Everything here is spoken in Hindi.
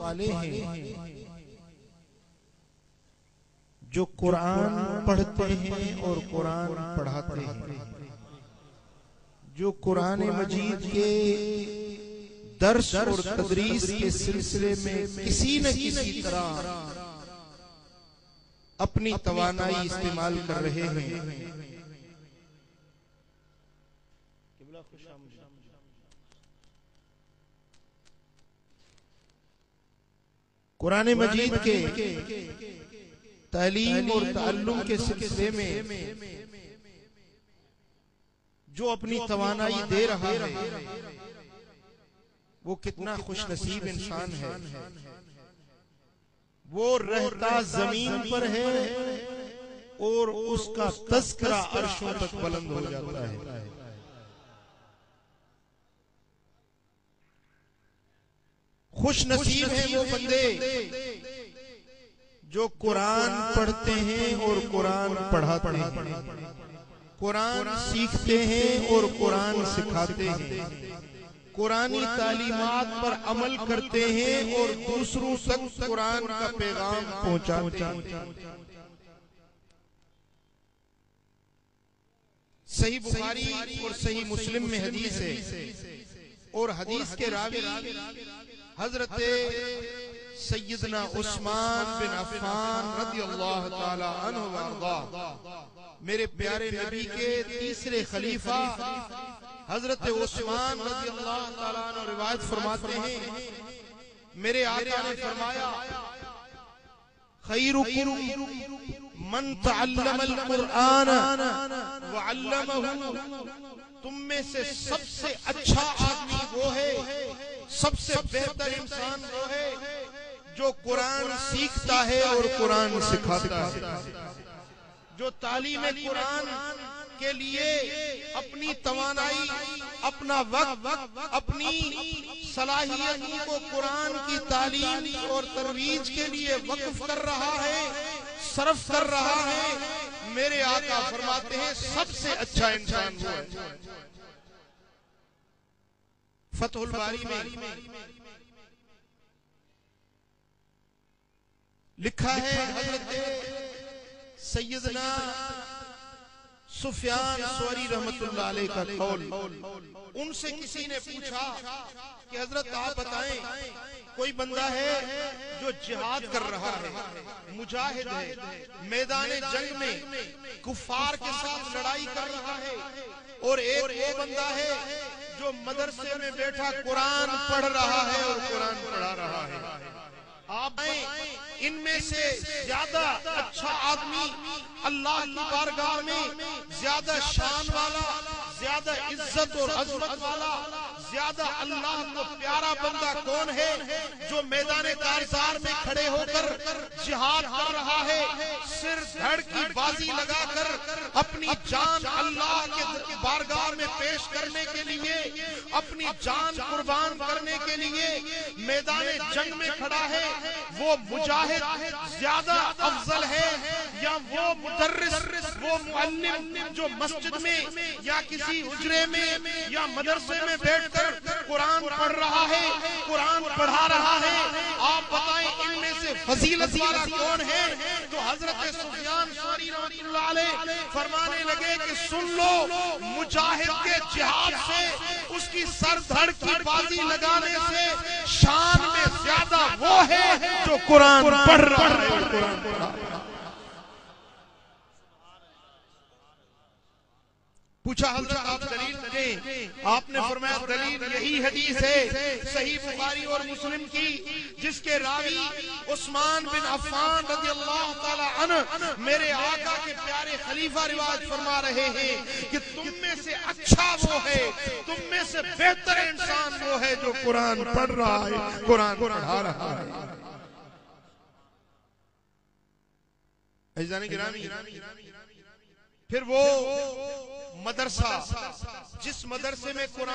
वाले हैं जो कुरान पढ़ते हैं और कुरान पढ़ाते हैं, जो कुरान मजीद के दर्स और तदरीस के सिलसिले में किसी न किसी तरह अपनी तवानाई इस्तेमाल कर रहे हैं। कुरान मजीद के तालीम और ताल्लुम के सिलसिले में जो अपनी तवानाई दे रहा है वो कितना खुशनसीब इंसान है। वो रहता जमीन पर है और उसका तज़किरा अर्शों तक बुलंद हो जाता है। खुशनसीब हैं वो बंदे जो कुरान पढ़ते हैं और कुरान पढ़ाते हैं, कुरान सीखते हैं और कुरान सिखाते हैं, कुरानी तालीमात पर अमल करते हैं और दूसरों तक कुरान का पैगाम पहुंचाते हैं। सही बुखारी और सही मुस्लिम में हदीस है और हदीस के रावी हजरत सैयदना उस्मान बिन अफ़्फ़ान रज़ियल्लाहु ताला अन्हु व अर्ज़ा, मेरे प्यारे नबी के तीसरे खलीफा हजरत उस्मान रज़ियल्लाहु ताला अन्हु रिवायत फरमाते हैं, मेरे आका ने फरमाया, खैरुकुम मन तअल्लमल कुरआन व अल्लमहु, तुम में से सबसे अच्छा आदमी वो है, सबसे बेहतर इंसान वो है जो कुरान सीखता है और कुरान सिखाता है, जो तालीम कुरान के लिए अपनी तवानाई, अपना वक्त, अपनी सलाहियतों को कुरान की तालीम और तरवीज के लिए वक्फ कर रहा है, सर्फ कर रहा है। मेरे आका फरमाते हैं सबसे अच्छा इंसान वो है। फतहुल बारी में लिखा है, हजरत सैयदना सुफियान सौरी रहमतुल्लाह अलैह का कौल, उनसे किसी ने पूछा कि हजरत आप बताएं, कोई बंदा है जो जिहाद कर रहा है, मुजाहिद है, मैदान जंग में कुफार के साथ लड़ाई कर रहा है, और एक वो बंदा है जो मदरसे में बैठा कुरान पढ़ रहा है और कुरान पढ़ा रहा है। आप इनमें से ज्यादा अच्छा आदमी अल्लाह की बारगाह में ज्यादा शान वाला, ज्यादा इज्जत और अजमत वाला, ज्यादा अल्लाह को प्यारा बंदा कौन है जो मैदान कारजार में खड़े होकर जिहाद कर रहा है, सिर धड़ की बाजी लगाकर अपनी जान अल्लाह के बारगाह में पेश करने के लिए, अपनी जान कुर्बान करने के लिए मैदान जंग में खड़ा है, वो मुजाहिद ज्यादा अफजल है या वो मुदर्रिस, वो मुअल्लिम जो मस्जिद में या किसी हुजरे में या मदरसे में बैठकर कुरान पढ़ रहा है, कुरान पढ़ा रहा है? आप बताएं इनमें से फजीलत वाला कौन है? तो हजरत सुफियान सौरी रहमतुल्लाह अलैह फरमाने लगे कि सुन लो, मुजाहिद के जिहाद से, उसकी सर धड़ की बाजी लगाने से शान में ज्यादा वो है जो कुरान पढ़ रहा है। पूछा हजरत आप दलील दें, आपने फरमाया दलील यही हदीस है सही बुखारी और मुस्लिम की, जिसके रावी उस्मान बिन अफ़्फ़ान रज़ियल्लाहु ताला अन्हु मेरे आका के प्यारे खलीफा रिवाज फरमा रहे हैं कि तुम में से अच्छा वो है, तुम में से बेहतर इंसान वो है जो कुरान पढ़ रहा है, कुरान पढ़ा रहा है। फिर वो मदरसा, जिस मदरसे में कुरान